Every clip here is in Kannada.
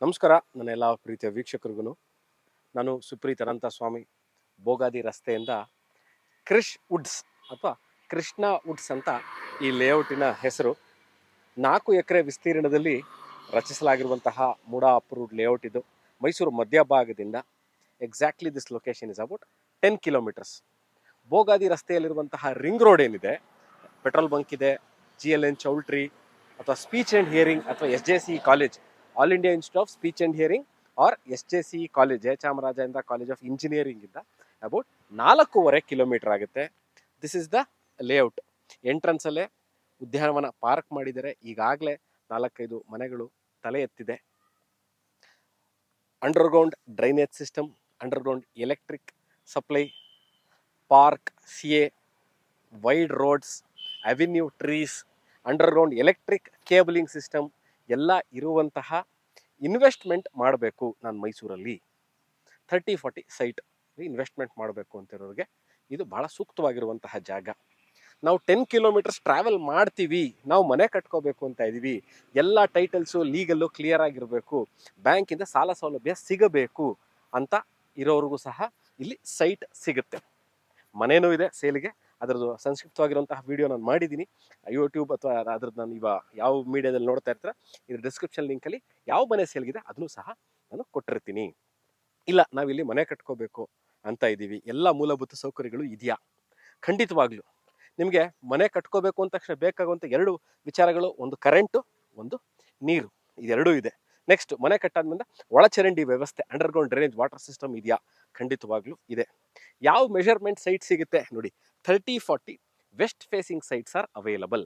ನಮಸ್ಕಾರ ನನ್ನ ಎಲ್ಲ ಪ್ರೀತಿಯ ವೀಕ್ಷಕರಿಗೂ. ನಾನು ಸುಪ್ರೀತ್ ಅನಂತಸ್ವಾಮಿ. ಬೋಗಾದಿ ರಸ್ತೆಯಿಂದ ಕ್ರಿಶ್ ವುಡ್ಸ್ ಅಥವಾ ಕೃಷ್ಣ ವುಡ್ಸ್ ಅಂತ ಈ ಲೇಔಟಿನ ಹೆಸರು. 4 ಎಕರೆ ವಿಸ್ತೀರ್ಣದಲ್ಲಿ ರಚಿಸಲಾಗಿರುವಂತಹ ಮೂಡಾ ಅಪ್ರೂವ್ಡ್ ಲೇಔಟ್ ಇದು. ಮೈಸೂರು ಮಧ್ಯಭಾಗದಿಂದ exactly this location is about 10 kilometres. Bogadi ರಸ್ತೆಯಲ್ಲಿರುವಂತಹ ರಿಂಗ್ ರೋಡ್ ಏನಿದೆ, ಪೆಟ್ರೋಲ್ ಬಂಕ್ ಇದೆ, GLN ಚೌಲ್ಟ್ರಿ ಅಥವಾ ಸ್ಪೀಚ್ ಆ್ಯಂಡ್ ಹಿಯರಿಂಗ್ ಅಥವಾ SJC college, all India institute of speech and hearing or SJC college, Jayachamarajendra college of engineering ಇಂದ ಅಬೌಟ್ 4.5 ಕಿಲೋಮೀಟರ್ ಆಗುತ್ತೆ. This is the layout. ಎಂಟ್ರನ್ಸಲ್ಲೇ ಉದ್ಯಾನವನ ಪಾರ್ಕ್ ಮಾಡಿದ್ದಾರೆ. ಈಗಾಗಲೇ 4-5 ಮನೆಗಳು ತಲೆ ಎತ್ತಿದೆ. Underground drainage system, underground electric supply, park, CA, wide roads, avenue trees, underground electric cabling system ಎಲ್ಲ ಇರುವಂತಹ ಇನ್ವೆಸ್ಟ್ಮೆಂಟ್ ಮಾಡಬೇಕು. ನಾನು ಮೈಸೂರಲ್ಲಿ 30-40 ಸೈಟ್ ಇನ್ವೆಸ್ಟ್ಮೆಂಟ್ ಮಾಡಬೇಕು ಅಂತಿರೋರಿಗೆ ಇದು ಭಾಳ ಸೂಕ್ತವಾಗಿರುವಂತಹ ಜಾಗ. ನಾವು 10 ಕಿಲೋಮೀಟರ್ಸ್ ಟ್ರಾವೆಲ್ ಮಾಡ್ತೀವಿ, ನಾವು ಮನೆ ಕಟ್ಕೋಬೇಕು ಅಂತ ಇದ್ದೀವಿ, ಎಲ್ಲ ಟೈಟಲ್ಸು ಲೀಗಲ್ಲು ಕ್ಲಿಯರ್ ಆಗಿರಬೇಕು, ಬ್ಯಾಂಕಿಂದ ಸಾಲ ಸೌಲಭ್ಯ ಸಿಗಬೇಕು ಅಂತ ಇರೋರಿಗೂ ಸಹ ಇಲ್ಲಿ ಸೈಟ್ ಸಿಗುತ್ತೆ. ಮನೇನೂ ಇದೆ ಸೇಲಿಗೆ. ಅದರದ್ದು ಸಂಕ್ಷಿಪ್ತವಾಗಿರುವಂತಹ ವಿಡಿಯೋ ನಾನು ಮಾಡಿದ್ದೀನಿ ಯೂಟ್ಯೂಬ್ ಅಥವಾ ಅದ್ರದ್ದು ನಾನು ಯಾವ ಮೀಡಿಯಾದಲ್ಲಿ ನೋಡ್ತಾ ಇರ್ತಾರೆ, ಇದು ಡಿಸ್ಕ್ರಿಪ್ಷನ್ ಲಿಂಕಲ್ಲಿ ಯಾವ ಮನೆ ಸೇಲ್ಗಿದೆ ಅದನ್ನು ಸಹ ನಾನು ಕೊಟ್ಟಿರ್ತೀನಿ. ಇಲ್ಲ ನಾವಿಲ್ಲಿ ಮನೆ ಕಟ್ಕೋಬೇಕು ಅಂತ ಇದ್ದೀವಿ, ಎಲ್ಲ ಮೂಲಭೂತ ಸೌಕರ್ಯಗಳು ಇದೆಯಾ? ಖಂಡಿತವಾಗ್ಲೂ ನಿಮಗೆ ಮನೆ ಕಟ್ಕೋಬೇಕು ಅಂದ ತಕ್ಷಣ ಬೇಕಾಗುವಂಥ 2 ವಿಚಾರಗಳು, ಒಂದು ಕರೆಂಟು, ಒಂದು ನೀರು, ಇದೆರಡೂ ಇದೆ. ನೆಕ್ಸ್ಟ್, ಮನೆ ಕಟ್ಟಾದ್ಮೇಲೆ ಒಳಚರಂಡಿ ವ್ಯವಸ್ಥೆ, ಅಂಡರ್ಗ್ರೌಂಡ್ ಡ್ರೈನೇಜ್ ವಾಟರ್ ಸಿಸ್ಟಮ್ ಇದೆಯಾ? ಖಂಡಿತವಾಗ್ಲೂ ಇದೆ. ಯಾವ ಮೆಷರ್ಮೆಂಟ್ ಸೈಟ್ ಸಿಗುತ್ತೆ ನೋಡಿ, 30-40 west facing sites are available.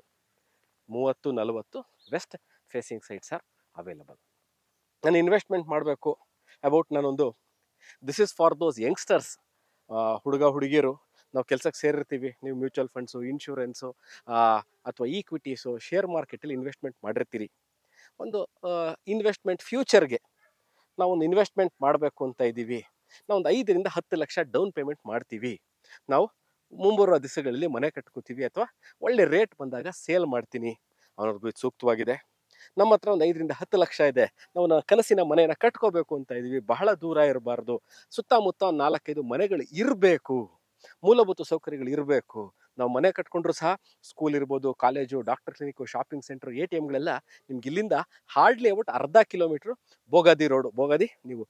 30-40 west facing sites are available. ನಾನು ಇನ್ವೆಸ್ಟ್ಮೆಂಟ್ ಮಾಡಬೇಕು ಅಬೌಟ್ ನಾನೊಂದು, this is for those youngsters, ಹುಡುಗ ಹುಡುಗಿಯರು. ನಾವು ಕೆಲಸಕ್ಕೆ ಸೇರಿರ್ತೀವಿ, ನೀವು ಮ್ಯೂಚುವಲ್ ಫಂಡ್ಸು, ಇನ್ಶೂರೆನ್ಸು ಅಥವಾ ಈಕ್ವಿಟೀಸು, ಶೇರ್ ಮಾರ್ಕೆಟಲ್ಲಿ ಇನ್ವೆಸ್ಟ್ಮೆಂಟ್ ಮಾಡಿರ್ತೀರಿ. ಒಂದು ಇನ್ವೆಸ್ಟ್ಮೆಂಟ್ ಫ್ಯೂಚರ್ಗೆ ನಾವೊಂದು ಇನ್ವೆಸ್ಟ್ಮೆಂಟ್ ಮಾಡಬೇಕು ಅಂತ ಇದ್ದೀವಿ. ನಾವೊಂದು 5-10 ಲಕ್ಷ ಡೌನ್ ಪೇಮೆಂಟ್ ಮಾಡ್ತೀವಿ. ನಾವು ಮುಂಬರುವ ದಿವಸಗಳಲ್ಲಿ ಮನೆ ಕಟ್ಕೋತೀವಿ ಅಥವಾ ಒಳ್ಳೆ ರೇಟ್ ಬಂದಾಗ ಸೇಲ್ ಮಾಡ್ತೀನಿ ಅನ್ನೋರ್ಗೂ ಇದು ಸೂಕ್ತವಾಗಿದೆ. ನಮ್ಮ ಹತ್ರ ಒಂದು 5-10 ಲಕ್ಷ ಇದೆ, ನಾವು ಕನಸಿನ ಮನೆಯನ್ನು ಕಟ್ಕೋಬೇಕು ಅಂತ ಇದ್ದೀವಿ, ಬಹಳ ದೂರ ಇರಬಾರ್ದು, ಸುತ್ತಮುತ್ತ 4-5 ಮನೆಗಳು ಇರಬೇಕು, ಮೂಲಭೂತ ಸೌಕರ್ಯಗಳು ಇರಬೇಕು. ನಾವು ಮನೆ ಕಟ್ಕೊಂಡ್ರು ಸಹ ಸ್ಕೂಲ್ ಇರ್ಬೋದು, college, doctor clinic, shopping centre, ATMಗಳೆಲ್ಲ ನಿಮ್ಗೆ ಇಲ್ಲಿಂದ ಹಾರ್ಡ್ಲಿ ಅಬೌಟ್ ಅರ್ಧ ಕಿಲೋಮೀಟ್ರು ಬೋಗಾದಿ ರೋಡು. ಬೋಗಾದಿ ನೀವು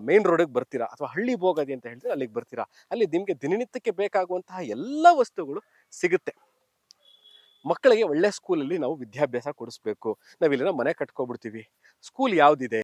ಮೇನ್ ರೋಡಿಗೆ ಬರ್ತೀರಾ ಅಥವಾ ಹಳ್ಳಿ ಬೋಗಾದಿ ಅಂತ ಹೇಳ್ತೀರಾ, ಅಲ್ಲಿಗೆ ಬರ್ತೀರಾ. ಅಲ್ಲಿ ನಿಮಗೆ ದಿನನಿತ್ಯಕ್ಕೆ ಬೇಕಾಗುವಂತಹ ಎಲ್ಲ ವಸ್ತುಗಳು ಸಿಗುತ್ತೆ. ಮಕ್ಕಳಿಗೆ ಒಳ್ಳೆ ಸ್ಕೂಲಲ್ಲಿ ನಾವು ವಿದ್ಯಾಭ್ಯಾಸ ಕೊಡಿಸ್ಬೇಕು. ನಾವಿಲ್ಲಿನ ಮನೆ ಕಟ್ಕೊಬಿಡ್ತೀವಿ, ಸ್ಕೂಲ್ ಯಾವುದಿದೆ?